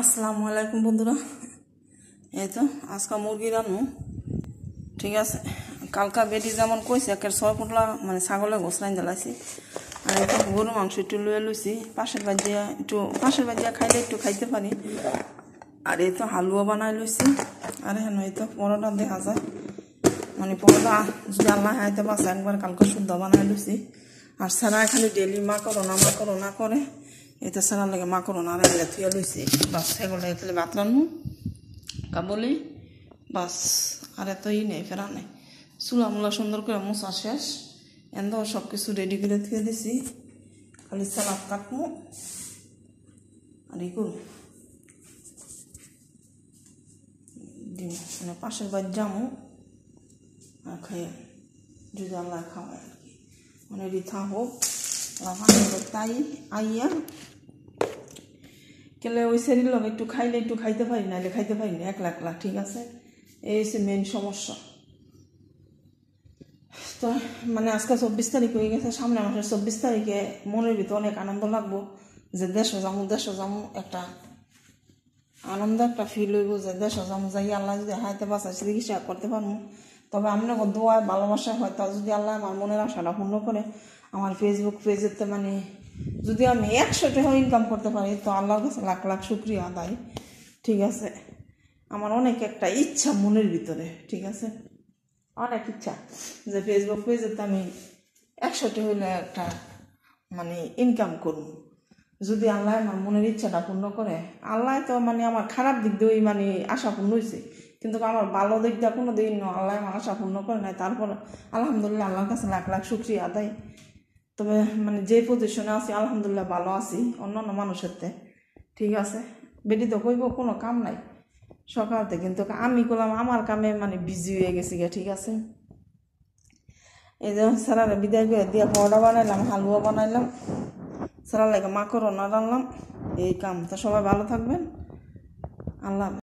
আসসালামু আলাইকুম বন্ধুরা। এই তো আজকে মুরগি রান্নু, ঠিক আছে। কালকা বেটি যেমন কইছে একের 6 ফুটলা মানে ছাগলের গোস রান জ্বালাইছি। আর এই তো গরু মাংস একটু লুয়ে লইছি, পাশের বাজিয়া খাইলে একটু খাইতে পারি। আর এই তো হালুয়া বানাই লইছি। আর হ্যাঁ এই তো পরোটা দেখা যায়, মানে পরোটা যদি আল্লাহ হাইতে পাশে একবার কালকে শুদ্ধ বানাই লইছি। আর সারা খালি ডেলি মা করে এটা সারা লাগে মাকড়না আর এগুলো থুয়ে লইছি। বাস এগুলো এগুলো ভাত রান্নু কাবলি বাস। আর এতই নেই ফেরা নেই, চুলা মুলা সুন্দর করে মোছা শেষ, এন্দ সব কিছু রেডি করে থুয়ে দিছি। খালি সালাদ কাটমু আর ই করু ডিম, মানে পাশের বাড়ি যামু আর খাই যদি আল্লাহ খাওয়াই আর কি। মানে রিথা হোক তাই আইয়া কেলে ওই শরীর লোক একটু খাইলে একটু খাইতে পারি না, খাইতে পারি না একলা একলা, ঠিক আছে। এই হচ্ছে মেন সমস্যা। তো মানে আজকে 24 তারিখ হয়ে গেছে, সামনে মাসের 24 তারিখে মনের ভিতরে অনেক আনন্দ লাগবো যে দেশে যামু একটা আনন্দ একটা ফিল হইব যে দেশে যামু, যাই আল্লাহ যদি হাইতে বাঁচায় চিকিৎসা করতে পারবো। তবে আপনার দোয়ায় ভালোবাসা হয়, তা যদি আল্লাহ আমার মনের আশাটা পূর্ণ করে আমার ফেসবুক পেজেতে মানে যদি আমি 100 টাকা ইনকাম করতে পারি তো আল্লাহর কাছে লাখ লাখ শুকরিয়া আদায়, ঠিক আছে। আমার অনেক একটা ইচ্ছা মনের ভিতরে, ঠিক আছে, অনেক ইচ্ছা যে ফেসবুক পেজেতে আমি 100 টাকা হইলে একটা মানে ইনকাম করব। যদি আল্লাহ আমার মনের ইচ্ছাটা পূর্ণ করে, আল্লাহ তো মানে আমার খারাপ দিক দিয়েই মানে আশা পূর্ণ হয়েছে, কিন্তু আমার ভালো দিক দিয়ে কোনো দিন আল্লাহ আমার আশা পূর্ণ করে নাই। তারপর আলহামদুলিল্লাহ আল্লাহর কাছে লাখ লাখ শুকরিয়া আদায়। তবে মানে যে পজিশনে আছি আলহামদুলিল্লাহ ভালো আছি অন্যান্য মানুষের তে, ঠিক আছে। বেটি তো কইব কোনো কাম নাই সকালতে, কিন্তু আমি করলাম আমার কামে মানে বিজি হয়ে গেছি গে, ঠিক আছে। এই যে সারারে বিদায় করে দিয়ে পরোটা বানাইলাম, হালুয়া বানাইলাম, সারা লাগে মাকড়না রান্নাম, এই কাম। তো সবাই ভালো থাকবেন, আল্লাহ।